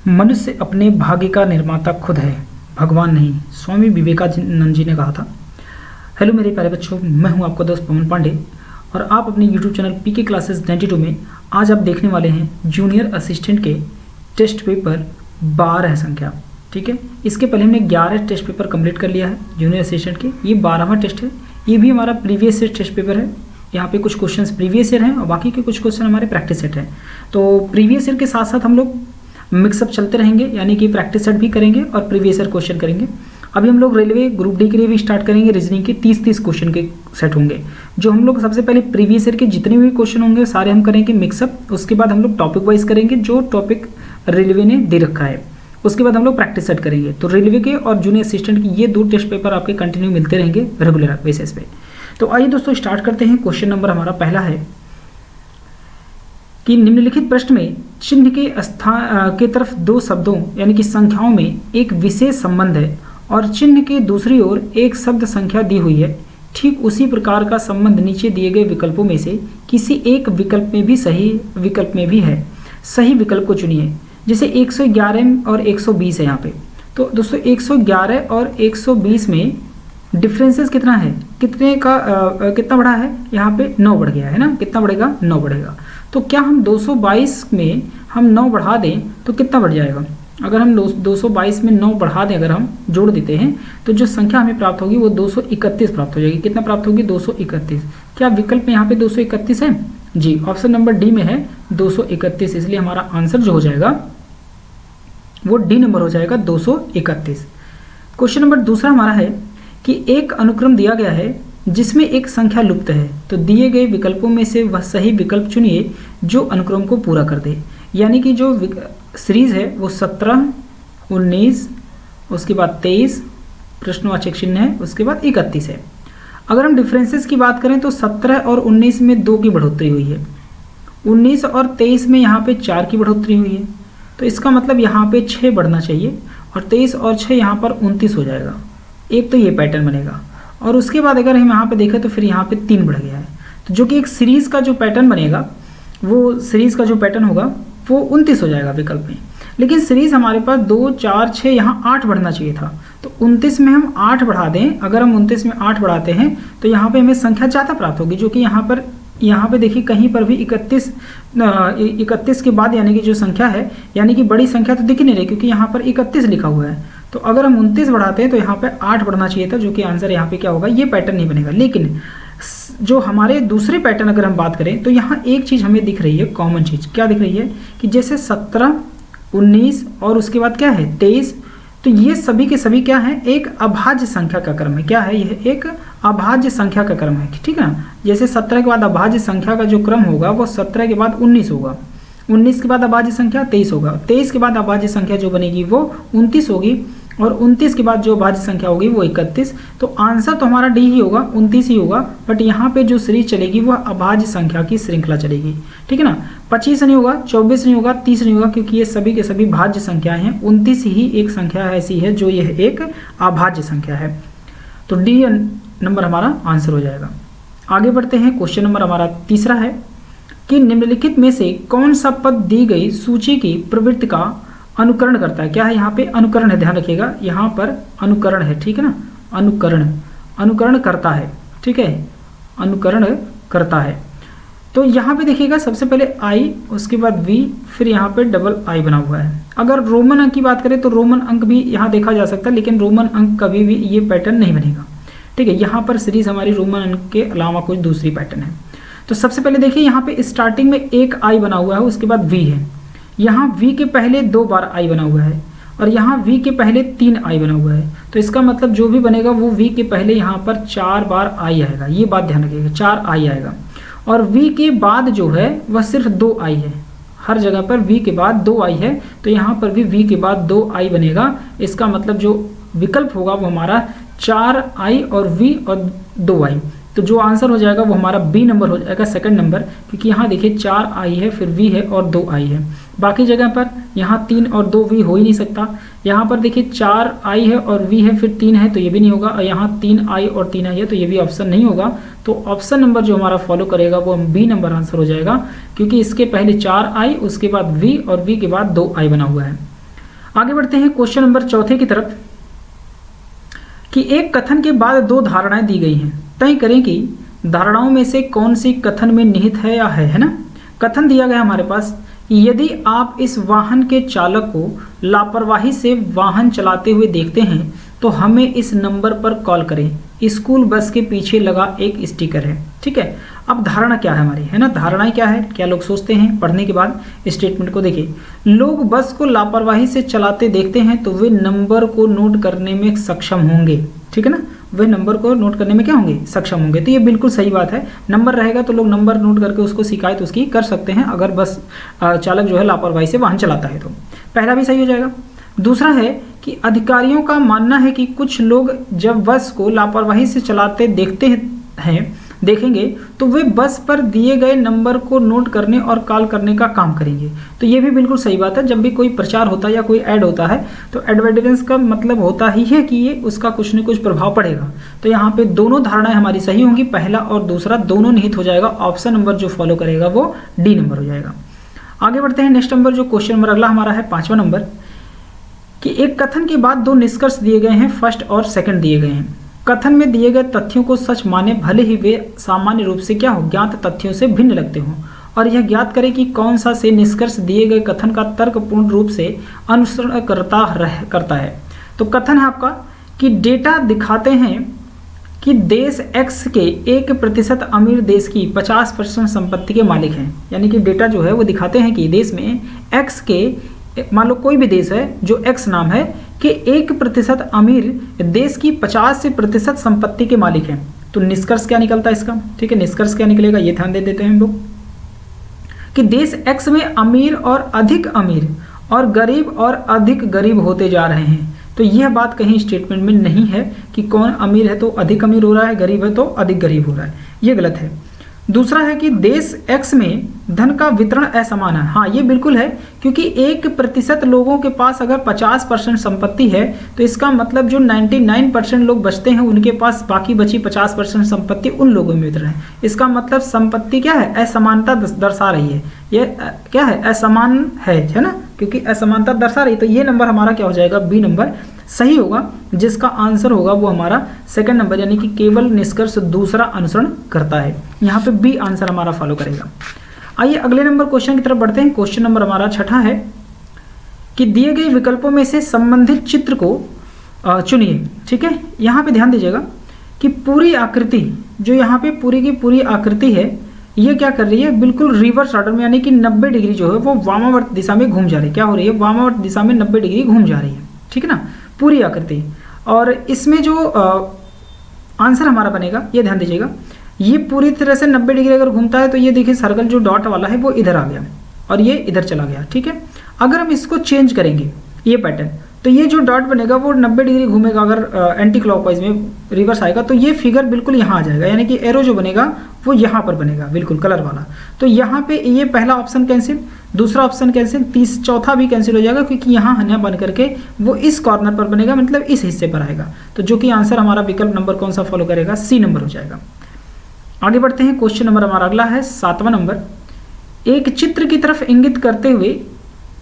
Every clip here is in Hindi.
मनुष्य अपने भाग्य का निर्माता खुद है, भगवान नहीं, स्वामी विवेकानंद जी ने कहा था। हेलो मेरे प्यारे बच्चों, मैं हूं आपका दोस्त पवन पांडे और आप अपने यूट्यूब चैनल पीके क्लासेस 92 में आज आप देखने वाले हैं जूनियर असिस्टेंट के टेस्ट पेपर 12 संख्या। ठीक है, इसके पहले हमने 11 टेस्ट पेपर कंप्लीट कर लिया है जूनियर असिस्टेंट के। ये 12वां टेस्ट है। ये भी हमारा प्रीवियस ईयर टेस्ट पेपर है। यहाँ पे कुछ क्वेश्चंस प्रीवियस ईयर हैं और बाकी के कुछ क्वेश्चन हमारे प्रैक्टिस सेट हैं। तो प्रीवियस ईयर के साथ साथ हम लोग मिक्सअप चलते रहेंगे, यानी कि प्रैक्टिस सेट भी करेंगे और प्रीवियस ईयर क्वेश्चन करेंगे। अभी हम लोग रेलवे ग्रुप डी के लिए भी स्टार्ट करेंगे। रीजनिंग के 30 क्वेश्चन के सेट होंगे, जो हम लोग सबसे पहले प्रीवियस ईयर के जितने भी क्वेश्चन होंगे सारे हम करेंगे मिक्सअप। उसके बाद हम लोग टॉपिक वाइज करेंगे, जो टॉपिक रेलवे ने दे रखा है। उसके बाद हम लोग प्रैक्टिस सेट करेंगे। तो रेलवे के और जूनियर असिस्टेंट की ये 2 टेस्ट पेपर आपके कंटिन्यू मिलते रहेंगे रेगुलर बेसिस पे। तो आइए दोस्तों स्टार्ट करते हैं। क्वेश्चन नंबर हमारा पहला है कि निम्नलिखित प्रश्न में चिन्ह के स्थान के तरफ 2 शब्दों यानी कि संख्याओं में एक विशेष संबंध है और चिन्ह के दूसरी ओर एक शब्द संख्या दी हुई है। ठीक उसी प्रकार का संबंध नीचे दिए गए विकल्पों में से किसी एक विकल्प में भी है। सही विकल्प को चुनिए। जैसे 111 और 120 है यहाँ पे। तो दोस्तों 111 और 120 में डिफरेंसेस कितना है, कितना बढ़ा है, यहाँ पे 9 बढ़ गया है ना। कितना बढ़ेगा? 9 बढ़ेगा। तो क्या हम 222 में हम 9 बढ़ा दें तो कितना बढ़ जाएगा? अगर हम 222 में 9 बढ़ा दें, अगर हम जोड़ देते हैं तो जो संख्या हमें प्राप्त होगी वो 231 प्राप्त हो जाएगी। कितना प्राप्त होगी? 231। क्या विकल्प में यहाँ पे 231 है? जी, ऑप्शन नंबर डी में है 231। इसलिए हमारा आंसर जो हो जाएगा वो डी नंबर हो जाएगा 231। क्वेश्चन नंबर दूसरा हमारा है कि एक अनुक्रम दिया गया है जिसमें एक संख्या लुप्त है, तो दिए गए विकल्पों में से वह सही विकल्प चुनिए जो अनुक्रम को पूरा कर दे। यानी कि जो सीरीज है वो 17, 19, उसके बाद 23 प्रश्नवाचक चिन्ह है, उसके बाद 31 है। अगर हम डिफरेंसेस की बात करें तो 17 और 19 में 2 की बढ़ोतरी हुई है। 19 और 23 में यहाँ पे 4 की बढ़ोतरी हुई है। तो इसका मतलब यहाँ पे 6 बढ़ना चाहिए और 23 और 6 यहाँ पर 29 हो जाएगा। एक तो ये पैटर्न बनेगा और उसके बाद अगर हम यहाँ पे देखें तो फिर यहाँ पे 3 बढ़ गया है। तो जो कि एक सीरीज का जो पैटर्न बनेगा, वो सीरीज का जो पैटर्न होगा वो 29 हो जाएगा विकल्प में। लेकिन सीरीज हमारे पास 2, 4, 6 यहाँ 8 बढ़ना चाहिए था। तो 29 में हम 8 बढ़ा दें। अगर हम 29 में 8 बढ़ाते हैं तो यहाँ पे हमें संख्या ज़्यादा प्राप्त होगी, जो कि यहाँ पे देखिए कहीं पर भी 31 के बाद यानी कि जो संख्या है, यानी कि बड़ी संख्या तो दिख ही नहीं रही क्योंकि यहाँ पर 31 लिखा हुआ है। तो अगर हम 29 बढ़ाते हैं तो यहाँ पे 8 बढ़ना चाहिए था, जो कि आंसर यहाँ पे क्या होगा? ये पैटर्न नहीं बनेगा। लेकिन जो हमारे दूसरे पैटर्न अगर हम बात करें तो यहाँ एक चीज़ हमें दिख रही है, कॉमन चीज़ क्या दिख रही है कि जैसे 17, 19 और उसके बाद क्या है 23, तो ये सभी के सभी क्या है? एक अभाज्य संख्या का क्रम है। क्या है? यह एक अभाज्य संख्या का क्रम है। ठीक है ना। जैसे 17 के बाद अभाज्य संख्या का जो क्रम होगा वो 17 के बाद 19 होगा, 19 के बाद अभाज्य संख्या 23 होगा, 23 के बाद अभाज्य संख्या जो बनेगी वो 29 होगी और 29 के बाद जो अभाज्य संख्या होगी वो 31। तो आंसर तो हमारा डी ही होगा, 29 ही होगा। बट यहाँ पे जो सीरीज चलेगी वह अभाज्य संख्या की श्रृंखला चलेगी। ठीक है ना। 25 नहीं होगा, 24 नहीं होगा, 30 नहीं होगा, क्योंकि ये सभी के सभी भाज्य संख्याएं हैं। 29 ही एक संख्या ऐसी है जो यह एक अभाज्य संख्या है। तो डी नंबर हमारा आंसर हो जाएगा। आगे बढ़ते हैं। क्वेश्चन नंबर हमारा तीसरा है कि निम्नलिखित में से कौन सा पद दी गई सूची की प्रवृत्ति का अनुकरण करता है? क्या है? यहाँ पे अनुकरण है, ध्यान रखिएगा, यहाँ पर अनुकरण है। ठीक है ना। अनुकरण करता है। ठीक है, अनुकरण करता है। तो यहाँ पे देखिएगा सबसे पहले आई, उसके बाद वी, फिर यहाँ पे डबल आई बना हुआ है। अगर रोमन अंक की बात करें तो रोमन अंक भी यहाँ देखा जा सकता है, लेकिन रोमन अंक कभी भी ये पैटर्न नहीं बनेगा। ठीक है, यहाँ पर सीरीज हमारी रोमन अंक के अलावा कोई दूसरी पैटर्न है। तो सबसे पहले देखिए यहाँ पे स्टार्टिंग में एक आई बना हुआ है, उसके बाद वी है। यहाँ वी के पहले 2 बार आई बना हुआ है और यहाँ वी के पहले 3 आई बना हुआ है। तो इसका मतलब जो भी बनेगा वो वी के पहले यहाँ पर 4 बार आई आएगा। ये बात ध्यान रखिएगा, 4 आई आएगा। और वी के बाद जो है वह सिर्फ 2 आई है। हर जगह पर वी के बाद 2 आई है, तो यहाँ पर भी वी के बाद 2 आई बनेगा। इसका मतलब जो विकल्प होगा वो हमारा 4 आई और वी और 2 आई। तो जो आंसर हो जाएगा वो हमारा बी नंबर हो जाएगा, सेकंड नंबर, क्योंकि यहाँ देखिए 4 आई है, फिर वी है और 2 आई है। बाकी जगह पर यहाँ 3 और 2 वी हो ही नहीं सकता। यहाँ पर देखिए 4 आई है और वी है, फिर 3 है, तो ये भी नहीं होगा। और यहाँ 3 आई और 3 आई है, तो ये भी ऑप्शन नहीं होगा। तो ऑप्शन नंबर जो हमारा फॉलो करेगा वो बी नंबर आंसर हो जाएगा, क्योंकि इसके पहले 4 आई, उसके बाद वी और वी के बाद 2 आई बना हुआ है। आगे बढ़ते हैं क्वेश्चन नंबर चौथे की तरफ कि एक कथन के बाद दो धारणाएं दी गई हैं, तय करें कि धारणाओं में से कौन सी कथन में निहित है या है ना। कथन दिया गया हमारे पास, यदि आप इस वाहन के चालक को लापरवाही से वाहन चलाते हुए देखते हैं तो हमें इस नंबर पर कॉल करें। स्कूल बस के पीछे लगा एक स्टिकर है। ठीक है, अब धारणा क्या है हमारी, है ना, धारणाएं क्या है, क्या लोग सोचते हैं पढ़ने के बाद स्टेटमेंट को देखिए। लोग बस को लापरवाही से चलाते देखते हैं तो वे नंबर को नोट करने में सक्षम होंगे। ठीक है ना, वे नंबर को नोट करने में क्या होंगे, सक्षम होंगे। तो ये बिल्कुल सही बात है, नंबर रहेगा तो लोग नंबर नोट करके उसको शिकायत उसकी कर सकते हैं अगर बस चालक जो है लापरवाही से वाहन चलाता है तो। पहला भी सही हो जाएगा। दूसरा है कि अधिकारियों का मानना है कि कुछ लोग जब बस को लापरवाही से चलाते देखेंगे तो वे बस पर दिए गए नंबर को नोट करने और कॉल करने का काम करेंगे। तो ये भी बिल्कुल सही बात है, जब भी कोई प्रचार होता है या कोई ऐड होता है तो एडवर्टाइजमेंट का मतलब होता ही है कि ये उसका कुछ न कुछ प्रभाव पड़ेगा। तो यहाँ पे दोनों धारणाएं हमारी सही होंगी, पहला और दूसरा दोनों निहित हो जाएगा। ऑप्शन नंबर जो फॉलो करेगा वो डी नंबर हो जाएगा। आगे बढ़ते हैं नेक्स्ट नंबर, जो क्वेश्चन नंबर अगला हमारा है 5वां नंबर, कि एक कथन के बाद दो निष्कर्ष दिए गए हैं, फर्स्ट और सेकंड दिए गए हैं। कथन में दिए गए तथ्यों को सच माने भले ही वे सामान्य रूप से क्या हो, ज्ञात तथ्यों से भिन्न लगते हों, और यह ज्ञात करें कि कौन सा से निष्कर्ष दिए गए कथन का तर्कपूर्ण रूप से अनुसरण करता है। तो कथन है आपका कि डेटा दिखाते हैं कि देश एक्स के 1% अमीर देश की 50% संपत्ति के मालिक हैं। यानी कि डेटा जो है वो दिखाते हैं कि देश में एक्स के, मान लो कोई भी देश है जो एक्स नाम है, कि 1% अमीर देश की 50% संपत्ति के मालिक हैं। तो निष्कर्ष क्या निकलता है इसका, ठीक है, निष्कर्ष क्या निकलेगा ये ध्यान दे देते हैं हम लोग, कि देश एक्स में अमीर और अधिक अमीर और गरीब और अधिक गरीब होते जा रहे हैं। तो यह बात कहीं स्टेटमेंट में नहीं है कि कौन अमीर है तो अधिक अमीर हो रहा है, गरीब है तो अधिक गरीब हो रहा है, ये गलत है। दूसरा है कि देश एक्स में धन का वितरण असमान है। हाँ, ये बिल्कुल है, क्योंकि 1% लोगों के पास अगर 50% संपत्ति है तो इसका मतलब जो 99% लोग बचते हैं उनके पास बाकी बची 50% संपत्ति उन लोगों में वितरण है। इसका मतलब संपत्ति क्या है, असमानता दर्शा रही है। ये क्या है, असमान है ना, क्योंकि असमानता दर्शा रही। तो ये नंबर हमारा क्या हो जाएगा, बी नंबर सही होगा, जिसका आंसर होगा वो हमारा सेकंड नंबर, यानी कि केवल निष्कर्ष दूसरा अनुसरण करता है। यहाँ पे बी आंसर हमारा फॉलो करेगा। आइए अगले नंबर क्वेश्चन की तरफ बढ़ते हैं। क्वेश्चन नंबर हमारा 6ठा है कि दिए गए विकल्पों में से संबंधित चित्र को चुनिए। ठीक है, यहाँ पे ध्यान दीजिएगा कि पूरी आकृति, जो यहाँ पे पूरी की पूरी आकृति है, ये क्या कर रही है, बिल्कुल रिवर्स ऑर्डर में, यानी कि 90 डिग्री जो है वो वामावर्त दिशा में घूम जा रही है। क्या हो रही है, वामावर्त दिशा में 90 डिग्री घूम जा रही है। ठीक है ना, पूरी आकृति। और इसमें जो आंसर हमारा बनेगा, ये ध्यान दीजिएगा, ये पूरी तरह से 90 डिग्री अगर घूमता है तो ये देखिए सर्कल जो डॉट वाला है वो इधर आ गया और ये इधर चला गया। ठीक है, अगर हम इसको चेंज करेंगे ये पैटर्न, तो ये जो डॉट बनेगा वो 90 डिग्री घूमेगा, अगर एंटी क्लॉकवाइज में रिवर्स आएगा तो ये फिगर बिल्कुल यहाँ आ जाएगा, यानी कि एरो जो बनेगा वो यहाँ पर बनेगा बिल्कुल कलर वाला। तो यहाँ पे ये पहला ऑप्शन कैंसिल, दूसरा ऑप्शन कैंसिल, चौथा भी कैंसिल हो जाएगा, क्योंकि यहाँ हन्या बन करके वो इस कॉर्नर पर बनेगा, मतलब इस हिस्से पर आएगा। तो जो कि आंसर हमारा विकल्प नंबर कौन सा फॉलो करेगा, सी नंबर हो जाएगा। आगे बढ़ते हैं, क्वेश्चन नंबर हमारा अगला है 7वां नंबर। एक चित्र की तरफ इंगित करते हुए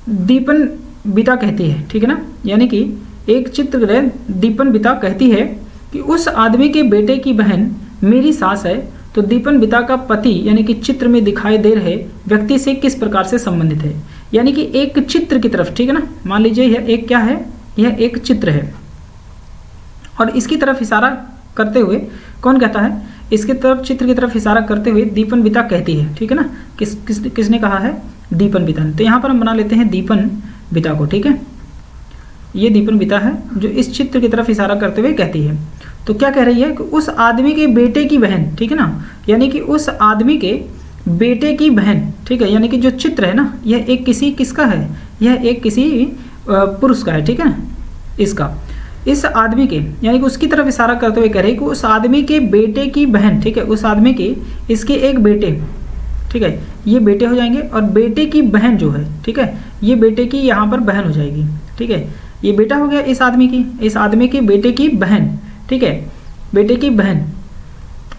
दीपन बिता कहती है, ठीक है ना, यानी कि एक चित्र दीपन बिता कहती है कि उस आदमी के बेटे की बहन मेरी सास है, तो दीपन बिता का पति यानी कि चित्र में दिखाई दे रहे व्यक्ति से किस प्रकार से संबंधित है। यानी कि एक चित्र की तरफ, ठीक है ना, मान लीजिए यह एक क्या है, यह एक चित्र है और इसकी तरफ इशारा करते हुए कौन कहता है, इसकी तरफ चित्र की तरफ इशारा करते हुए दीपन बिता कहती है। ठीक है ना, किसने कहा है, दीपन बिता ने। तो यहाँ पर हम बना लेते हैं दीपन बिता को। ठीक है, ये दीपन बिता है जो इस चित्र की तरफ इशारा करते हुए कहती है। तो क्या कह रही है कि उस आदमी के बेटे की बहन, ठीक है ना, यानी कि उस आदमी के बेटे की बहन, ठीक है, यानी कि जो चित्र है ना, यह एक किसी किसका है, यह एक किसी पुरुष का है। ठीक है ना, इसका इस आदमी के, यानी कि उसकी तरफ इशारा करते हुए कह रही है कि उस आदमी के बेटे की बहन, ठीक है, उस आदमी के इसके एक बेटे, ठीक है, ये बेटे हो जाएंगे और बेटे की बहन जो है, ठीक है, ये बेटे की यहाँ पर बहन हो जाएगी। ठीक है, ये बेटा हो गया इस आदमी की, इस आदमी के बेटे की बहन, ठीक है, बेटे की बहन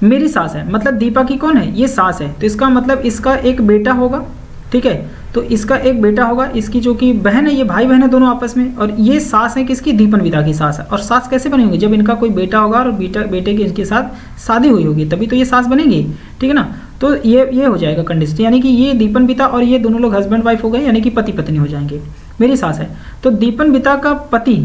मेरी सास है, मतलब दीपा की कौन है, ये सास है, तो इसका मतलब इसका एक बेटा होगा। ठीक है, तो इसका एक बेटा होगा, इसकी जो कि बहन है, ये भाई बहन है दोनों आपस में, और ये सास है किसकी, दीपन पिता की सास है। और सास कैसे बनी होगी, जब इनका कोई बेटा होगा और बेटे की इनके साथ शादी हुई होगी तभी तो ये सास बनेगी, ठीक है ना। तो ये हो जाएगा कंडीशन, यानी कि ये दीपन पिता और ये दोनों लोग हस्बैंड वाइफ हो गए, यानी कि पति पत्नी हो जाएंगे। मेरी सास है तो दीपन पिता का पति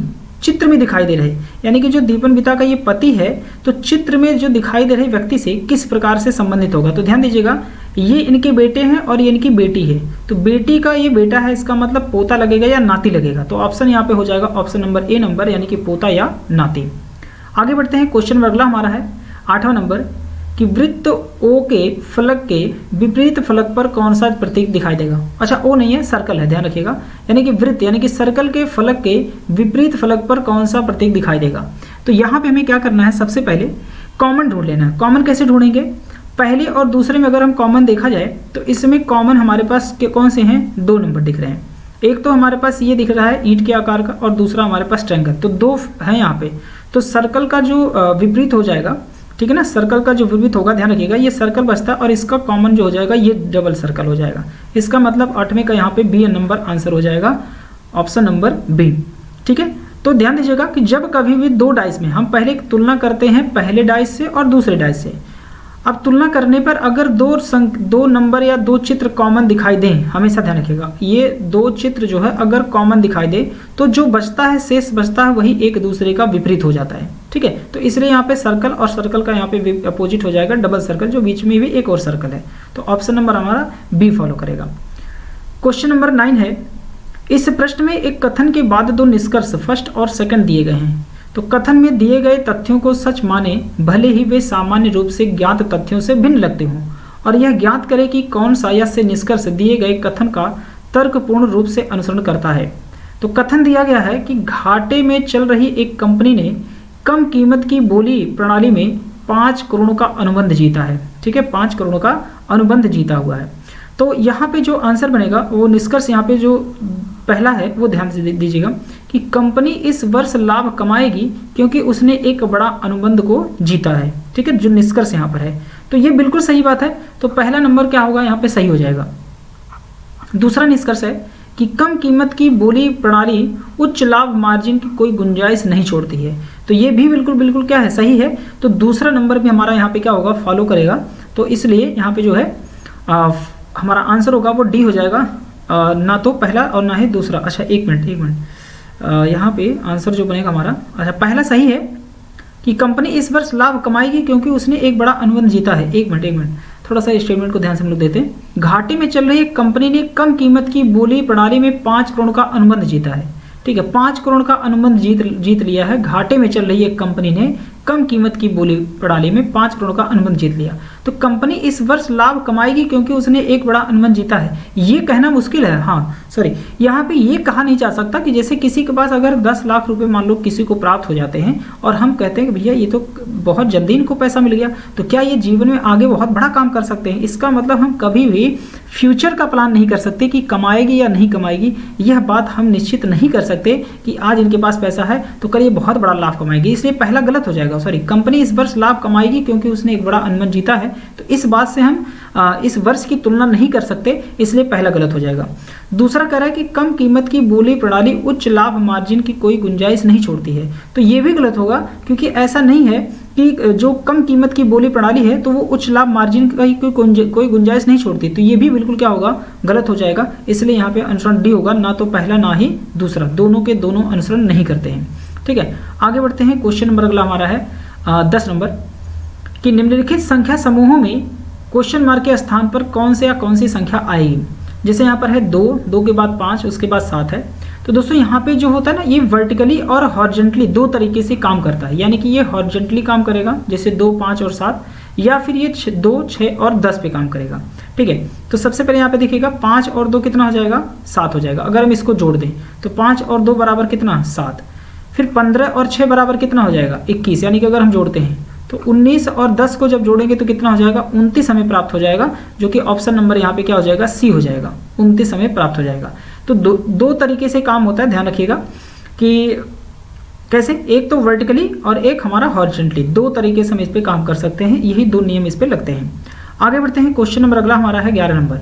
चित्र में दिखाई दे रहे, यानी कि जो दीपन पिता का ये पति है तो चित्र में जो दिखाई दे रहे व्यक्ति से किस प्रकार से संबंधित होगा। तो ध्यान दीजिएगा, ये इनके बेटे हैं और ये इनकी बेटी है, तो बेटी का ये बेटा है, इसका मतलब पोता लगेगा या नाती लगेगा। तो ऑप्शन यहाँ पे हो जाएगा ऑप्शन नंबर ए नंबर, यानी कि पोता या नाती। आगे बढ़ते हैं, क्वेश्चन नंबर अगला हमारा है 8वां नंबर कि वृत्त ओ के फलक के विपरीत फलक पर कौन सा प्रतीक दिखाई देगा। अच्छा, ओ नहीं है, सर्कल है, ध्यान रखिएगा, यानी कि वृत्त यानी कि सर्कल के फलक के विपरीत फलक पर कौन सा प्रतीक दिखाई देगा। तो यहाँ पे हमें क्या करना है, सबसे पहले कॉमन ढूंढ लेना है। कॉमन कैसे ढूंढेंगे, पहले और दूसरे में अगर हम कॉमन देखा जाए तो इसमें कॉमन हमारे पास कौन से हैं, 2 नंबर दिख रहे हैं। एक तो हमारे पास ये दिख रहा है ईंट के आकार का और दूसरा हमारे पास ट्रायंगल, तो 2 हैं यहाँ पे। तो सर्कल का जो विपरीत हो जाएगा, ठीक है ना, सर्कल का जो विपरीत होगा, ध्यान रखिएगा, ये सर्कल बचता है और इसका कॉमन जो हो जाएगा ये डबल सर्कल हो जाएगा। इसका मतलब 8वें का यहाँ पे बी नंबर आंसर हो जाएगा, ऑप्शन नंबर बी, ठीक है। तो ध्यान दीजिएगा कि जब कभी भी 2 डाइस में हम पहले तुलना करते हैं पहले डाइस से और दूसरे डाइस से, अब तुलना करने पर अगर 2 नंबर या 2 चित्र कॉमन दिखाई दें, हमेशा ध्यान रखिएगा, ये 2 चित्र जो है अगर कॉमन दिखाई दे तो जो बचता है, शेष बचता है, वही एक दूसरे का विपरीत हो जाता है, ठीक है। तो इसलिए यहाँ पे सर्कल और सर्कल का यहाँ पे अपोजिट हो जाएगा डबल सर्कल, जो बीच में भी एक और सर्कल है। तो ऑप्शन नंबर हमारा बी फॉलो करेगा। क्वेश्चन नंबर 9 है, इस प्रश्न में एक कथन के बाद 2 निष्कर्ष फर्स्ट और सेकंड दिए गए हैं। तो कथन में दिए गए तथ्यों को सच माने भले ही वे सामान्य रूप से ज्ञात तथ्यों से भिन्न लगते हों, और यह ज्ञात करे कि कौन सा या से निष्कर्ष दिए गए कथन का तर्कपूर्ण रूप से अनुसरण करता है। तो कथन दिया गया है कि घाटे में चल रही एक कंपनी ने कम कीमत की बोली प्रणाली में 5 करोड़ का अनुबंध जीता है, ठीक है, 5 करोड़ का अनुबंध जीता हुआ है। तो यहाँ पे जो आंसर बनेगा वो निष्कर्ष यहाँ पे जो पहला है वो ध्यान से दीजिएगा कि कंपनी इस वर्ष लाभ कमाएगी क्योंकि उसने एक बड़ा अनुबंध को जीता है, ठीक है, जो निष्कर्ष यहाँ पर है। तो ये बिल्कुल सही बात है, तो पहला नंबर क्या होगा यहाँ पे सही हो जाएगा। दूसरा निष्कर्ष है कि कम कीमत की बोली प्रणाली उच्च लाभ मार्जिन की कोई गुंजाइश नहीं छोड़ती है, तो ये भी बिल्कुल क्या है, सही है। तो दूसरा नंबर भी हमारा यहाँ पे क्या होगा, फॉलो करेगा। तो इसलिए यहाँ पे जो है हमारा आंसर होगा वो डी हो जाएगा, ना तो पहला और ना ही दूसरा। अच्छा एक मिनट यहाँ पे आंसर जो बनेगा हमारा, अच्छा पहला सही है कि कंपनी इस वर्ष लाभ कमाएगी क्योंकि उसने एक बड़ा अनुबंध जीता है। एक मिनट थोड़ा सा स्टेटमेंट को ध्यान से हम लोग देते हैं। घाटे में चल रही एक कंपनी ने कम कीमत की बोली प्रणाली में 5 करोड़ का अनुबंध जीता है, ठीक है, 5 करोड़ का अनुबंध जीत लिया है। घाटे में चल रही एक कंपनी ने कम कीमत की बोली प्रणाली में 5 करोड़ का अनुबंध जीत लिया। तो कंपनी इस वर्ष लाभ कमाएगी क्योंकि उसने एक बड़ा अनुबंध जीता है, ये कहना मुश्किल है। हाँ सॉरी, यहाँ पे ये कहा नहीं जा सकता कि जैसे किसी के पास अगर 10 लाख रुपए मान लो किसी को प्राप्त हो जाते हैं और हम कहते हैं कि भैया ये तो बहुत जल्दी इनको पैसा मिल गया, तो क्या ये जीवन में आगे बहुत बड़ा काम कर सकते हैं। इसका मतलब हम कभी भी फ्यूचर का प्लान नहीं कर सकते कि कमाएगी या नहीं कमाएगी, यह बात हम निश्चित नहीं कर सकते कि आज इनके पास पैसा है तो कल ये बहुत बड़ा लाभ कमाएगी, इसलिए पहला गलत हो जाएगा। सॉरी, कंपनी इस वर्ष लाभ कमाएगी क्योंकि उसने एक बड़ा अनुबंध जीता है, तो इस बात से हम इस वर्ष की तुलना नहीं कर सकते, इसलिए पहला गलत हो जाएगा। दूसरा कह रहा है कि कम कीमत की बोली प्रणाली उच्च लाभ मार्जिन की कोई गुंजाइश नहीं छोड़ती है, तो ये भी गलत होगा क्योंकि ऐसा नहीं है कि जो कम कीमत की बोली प्रणाली है तो वो उच्च लाभ मार्जिन की कोई गुंजाइश नहीं छोड़ती, तो ये भी बिल्कुल क्या होगा, गलत हो जाएगा। इसलिए यहाँ पे अनुसरण डी होगा, ना तो पहला ना ही दूसरा, दोनों के दोनों अनुसरण नहीं करते हैं। ठीक है, आगे बढ़ते हैं। क्वेश्चन नंबर अगला हमारा है 10 नंबर कि निम्नलिखित संख्या समूहों में क्वेश्चन मार्क के स्थान पर कौन से या कौन सी संख्या आएगी। जैसे यहाँ पर है 2 के बाद 5, उसके बाद 7 है। तो दोस्तों यहाँ पे जो होता है ना, ये वर्टिकली और हॉरिजॉन्टली 2 तरीके से काम करता है, यानी कि ये हॉरिजॉन्टली काम करेगा जैसे 2, 5 और 7, या फिर ये 2, 6 और 10 पे काम करेगा। ठीक है, तो सबसे पहले यहाँ पे देखिएगा 5 और 2 कितना हो जाएगा, 7 हो जाएगा। अगर हम इसको जोड़ दें तो 5 और 2 बराबर कितना, 7। फिर 15 और 6 बराबर कितना हो जाएगा, 21, यानी कि अगर हम जोड़ते हैं तो 19 और 10 को जब जोड़ेंगे तो कितना हो जाएगा, 29 हमें प्राप्त हो जाएगा, जो कि ऑप्शन नंबर यहाँ पे क्या हो जाएगा, सी हो जाएगा, 29 हमें प्राप्त हो जाएगा। तो दो तरीके से काम होता है, ध्यान रखिएगा कि कैसे, एक तो वर्टिकली और एक हमारा हॉरिजॉन्टली, 2 तरीके से हम इस पे काम कर सकते हैं, यही 2 नियम इस पे लगते हैं। आगे बढ़ते हैं। क्वेश्चन नंबर अगला हमारा है 11 नंबर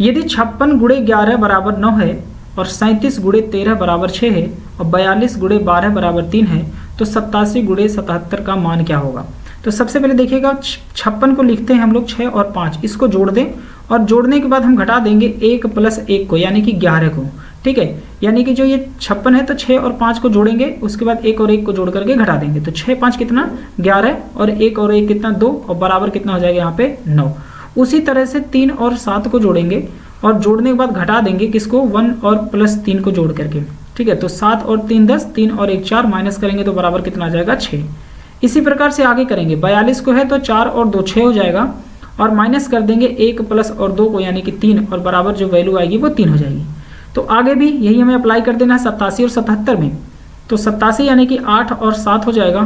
यदि 56 गुणे 11 बराबर 9 है और 37 गुणे 13 बराबर 6 है और 42 गुणे 12 बराबर 3 है तो 87 गुणे 77 का मान क्या होगा। तो सबसे पहले देखिएगा 56 को लिखते हैं हम लोग 6 और 5, इसको जोड़ दें और जोड़ने के बाद हम घटा देंगे 1 + 1 को यानी कि 11 को। ठीक है, यानी कि जो ये 56 है तो 6 और 5 को जोड़ेंगे, उसके बाद 1 और 1 को जोड़ करके घटा देंगे। तो 6 5 कितना 11 और 1 और 1 कितना 2 और बराबर कितना हो जाएगा यहाँ पे 9। उसी तरह से 3 और 7 को जोड़ेंगे और जोड़ने के बाद घटा देंगे किसको 1 और +3 को जोड़ करके। ठीक है, तो 7 और 3 10, 3 और 1 4, माइनस करेंगे तो बराबर कितना आ जाएगा 6। इसी प्रकार से आगे करेंगे 42 को है तो 4 और 2 6 हो जाएगा और माइनस कर देंगे 1 + और 2 को यानी कि 3 और बराबर जो वैल्यू आएगी वो 3 हो जाएगी। तो आगे भी यही हमें अप्लाई कर देना है 87 और 77 में। तो 87 यानी कि 8 और 7 हो जाएगा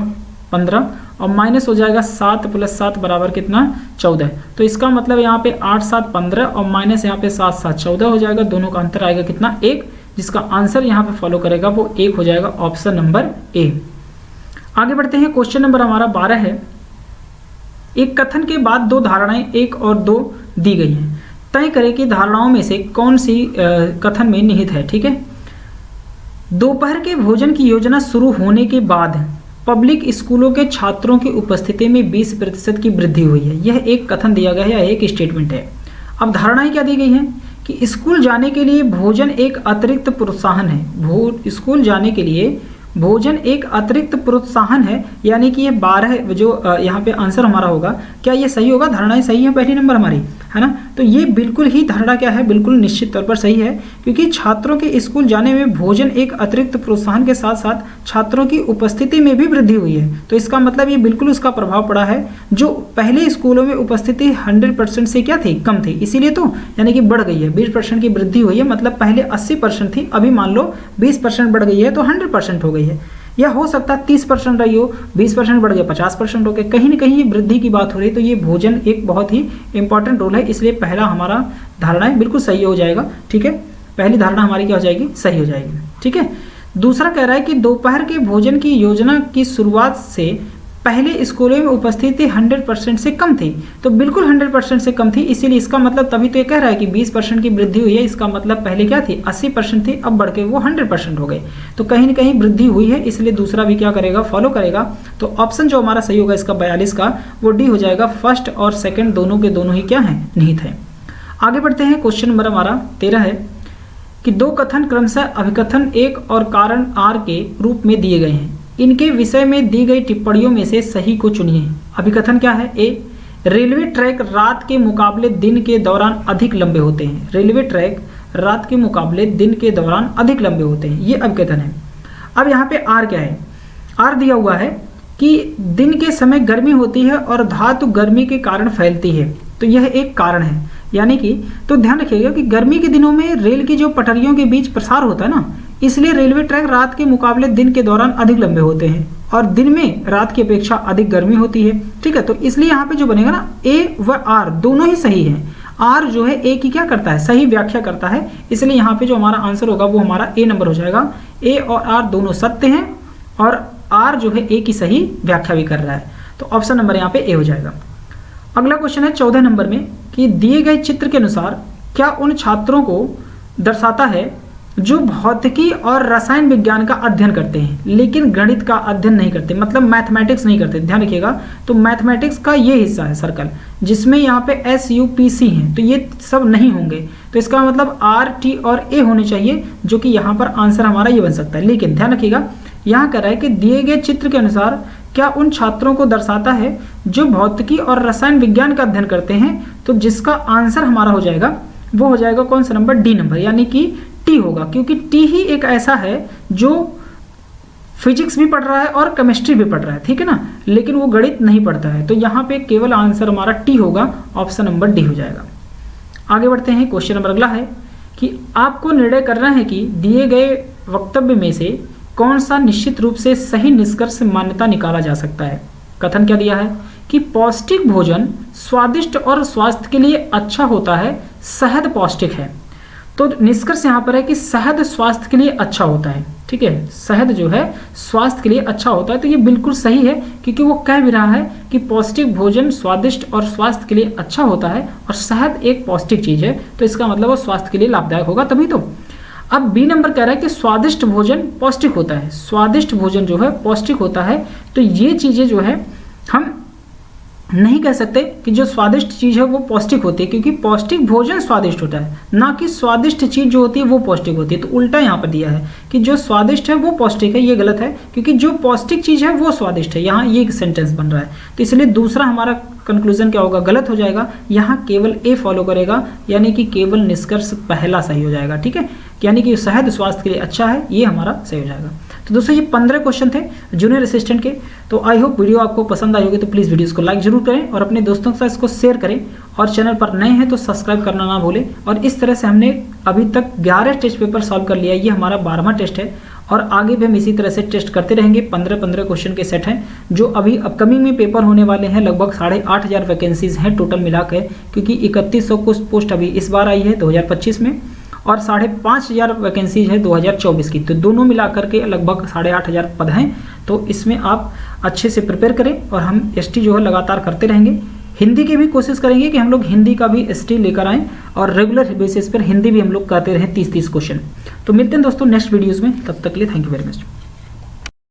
15 और माइनस हो जाएगा 7 + 7 बराबर कितना 14। तो इसका मतलब यहाँ पे 8 7 15 और माइनस यहाँ पे 7 7 14 हो जाएगा। दोनों का अंतर आएगा कितना 1, जिसका आंसर यहाँ पे फॉलो करेगा वो 1 हो जाएगा, ऑप्शन नंबर ए। आगे बढ़ते हैं, क्वेश्चन नंबर हमारा 12 है। एक कथन के बाद 2 धारणाएं 1 और 2 दी गई हैं। तय करें कि धारणाओं में से कौन सी कथन में निहित है। ठीक है, दोपहर के भोजन की योजना शुरू होने के बाद पब्लिक स्कूलों के छात्रों की उपस्थिति में 20% की वृद्धि हुई है। यह एक कथन दिया गया है, एक स्टेटमेंट है। अब धारणाएं क्या दी गई हैं कि स्कूल जाने के लिए भोजन एक अतिरिक्त प्रोत्साहन है। स्कूल जाने के लिए भोजन एक अतिरिक्त प्रोत्साहन है, यानी कि ये 12 जो यहाँ पे आंसर हमारा होगा, क्या ये सही होगा। धारणाएं सही है पहली नंबर हमारी, है ना। तो ये बिल्कुल ही धारणा क्या है, बिल्कुल निश्चित तौर पर सही है, क्योंकि छात्रों के स्कूल जाने में भोजन एक अतिरिक्त प्रोत्साहन के साथ साथ छात्रों की उपस्थिति में भी वृद्धि हुई है। तो इसका मतलब ये बिल्कुल उसका प्रभाव पड़ा है। जो पहले स्कूलों में उपस्थिति 100% से क्या थी, कम थी, इसीलिए तो यानी कि बढ़ गई है, 20% की वृद्धि हुई है। मतलब पहले 80% थी, अभी मान लो 20% बढ़ गई है तो 100% हो गई है। या हो सकता है 30% रही हो, 20% बढ़ गया 50% हो गया, कहीं ना कहीं ये वृद्धि की बात हो रही है। तो ये भोजन एक बहुत ही इंपॉर्टेंट रोल है, इसलिए पहला हमारा धारणा बिल्कुल सही हो जाएगा। ठीक है, पहली धारणा हमारी क्या हो जाएगी, सही हो जाएगी। ठीक है, दूसरा कह रहा है कि दोपहर के भोजन की योजना की शुरुआत से पहले स्कूलों में उपस्थिति 100% से कम थी। तो बिल्कुल 100% से कम थी, इसीलिए इसका मतलब तभी तो ये कह रहा है कि 20% की वृद्धि हुई है। इसका मतलब पहले क्या थी, 80% थी, अब बढ़ के वो 100% हो गए। तो कहीं ना कहीं वृद्धि हुई है, इसलिए दूसरा भी क्या करेगा, फॉलो करेगा। तो ऑप्शन जो हमारा सही होगा इसका 42 का, वो डी हो जाएगा। फर्स्ट और सेकेंड दोनों के दोनों ही क्या है, निहित है। आगे बढ़ते हैं, क्वेश्चन नंबर हमारा 13 है कि 2 कथन क्रमशः अभिकथन 1 और कारण आर के रूप में दिए गए हैं। इनके विषय में दी गई टिप्पणियों में से सही को चुनिए। अभिकथन क्या है, ए रेलवे ट्रैक रात के मुकाबले दिन के दौरान अधिक लंबे होते हैं। रेलवे ट्रैक रात के मुकाबले दिन के दौरान अधिक लंबे होते हैं, ये अभिकथन है। अब यहाँ पे आर क्या है, आर दिया हुआ है कि दिन के समय गर्मी होती है और धातु गर्मी के कारण फैलती है। तो यह एक कारण है, यानी कि तो ध्यान रखिएगा कि गर्मी के दिनों में रेल की जो पटरियों के बीच प्रसार होता है ना, इसलिए रेलवे ट्रैक रात के मुकाबले दिन के दौरान अधिक लंबे होते हैं और दिन में रात की अपेक्षा अधिक गर्मी होती है। ठीक है, तो इसलिए यहाँ पे जो बनेगा ना, ए व आर दोनों ही सही है। आर जो है ए की क्या करता है, सही व्याख्या करता है, इसलिए यहाँ पे जो हमारा आंसर होगा वो हमारा ए नंबर हो जाएगा। ए और आर दोनों सत्य हैं और आर जो है ए की सही व्याख्या भी कर रहा है। तो ऑप्शन नंबर यहाँ पे ए हो जाएगा। अगला क्वेश्चन है 14 नंबर में कि दिए गए चित्र के अनुसार क्या उन छात्रों को दर्शाता है जो भौतिकी और रसायन विज्ञान का अध्ययन करते हैं लेकिन गणित का अध्ययन नहीं करते, मतलब मैथमेटिक्स नहीं करते। ध्यान रखिएगा, तो मैथमेटिक्स का ये हिस्सा है सर्कल, जिसमें यहाँ पे SUPC हैं, तो ये सब नहीं होंगे। तो इसका मतलब R, T और A होने चाहिए, जो कि यहाँ पर आंसर हमारा ये बन सकता है। लेकिन ध्यान रखिएगा, यहाँ कह रहा है कि दिए गए चित्र के अनुसार क्या उन छात्रों को दर्शाता है जो भौतिकी और रसायन विज्ञान का अध्ययन करते हैं। तो जिसका आंसर हमारा हो जाएगा वो हो जाएगा कौन सा नंबर, डी नंबर, यानी कि टी होगा, क्योंकि टी ही एक ऐसा है जो फिजिक्स भी पढ़ रहा है और केमिस्ट्री भी पढ़ रहा है, ठीक है ना, लेकिन वो गणित नहीं पढ़ता है। तो यहाँ पे केवल आंसर हमारा टी होगा, ऑप्शन नंबर डी हो जाएगा। आगे बढ़ते हैं, क्वेश्चन नंबर अगला है कि आपको निर्णय करना है कि दिए गए वक्तव्य में से कौन सा निश्चित रूप से सही निष्कर्ष मान्यता निकाला जा सकता है। कथन क्या दिया है कि पौष्टिक भोजन स्वादिष्ट और स्वास्थ्य के लिए अच्छा होता है, शहद पौष्टिक है। तो निष्कर्ष यहाँ पर है कि शहद स्वास्थ्य के लिए अच्छा होता है। ठीक है, शहद जो है स्वास्थ्य के लिए अच्छा होता है। तो ये बिल्कुल सही है, क्योंकि वो कह भी रहा है कि पौष्टिक भोजन स्वादिष्ट और स्वास्थ्य के लिए अच्छा होता है, और शहद एक पौष्टिक चीज है, तो इसका मतलब वो स्वास्थ्य के लिए लाभदायक होगा तभी तो। अब बी नंबर कह रहा है कि स्वादिष्ट भोजन पौष्टिक होता है, स्वादिष्ट भोजन जो है पौष्टिक होता है। तो ये चीजें जो है हम नहीं कह सकते कि जो स्वादिष्ट चीज है वो पौष्टिक होती है, क्योंकि पौष्टिक भोजन स्वादिष्ट होता है, ना कि स्वादिष्ट चीज जो होती है वो पौष्टिक होती है। तो उल्टा यहाँ पर दिया है कि जो स्वादिष्ट है वो पौष्टिक है, ये गलत है, क्योंकि जो पौष्टिक चीज है वो स्वादिष्ट है। यहाँ ये सेंटेंस बन रहा है, तो इसलिए दूसरा हमारा कंक्लूजन क्या होगा, गलत हो जाएगा। यहाँ केवल ए फॉलो करेगा, यानी कि केवल निष्कर्ष पहला सही हो जाएगा। ठीक है, यानी कि शहद स्वास्थ्य के लिए अच्छा है, ये हमारा सही हो जाएगा। तो दोस्तों ये 15 क्वेश्चन थे जूनियर असिस्टेंट के। तो आई होप वीडियो आपको पसंद आई होगी, तो प्लीज़ वीडियोस को लाइक जरूर करें और अपने दोस्तों के साथ इसको शेयर करें, और चैनल पर नए हैं तो सब्सक्राइब करना ना भूलें। और इस तरह से हमने अभी तक 11 टेस्ट पेपर सॉल्व कर लिया, ये हमारा 12वां टेस्ट है, और आगे भी हम इसी तरह से टेस्ट करते रहेंगे। 15-15 क्वेश्चन के सेट हैं जो अभी अपकमिंग में पेपर होने वाले हैं। लगभग 8,500 वैकेंसीज हैं टोटल मिला के, क्योंकि 3100 कुछ पोस्ट अभी इस बार आई है 2025 में, और 5,500 वैकेंसीज है 2024 की। तो दोनों मिलाकर के लगभग 8,500 पद हैं। तो इसमें आप अच्छे से प्रिपेयर करें, और हम एसटी जो है लगातार करते रहेंगे। हिंदी की भी कोशिश करेंगे कि हम लोग हिंदी का भी एसटी लेकर आएँ, और रेगुलर बेसिस पर हिंदी भी हम लोग करते रहें 30-30 क्वेश्चन। तो मिलते हैं दोस्तों नेक्स्ट वीडियोज़ में, तब तक के लिए थैंक यू वेरी मच।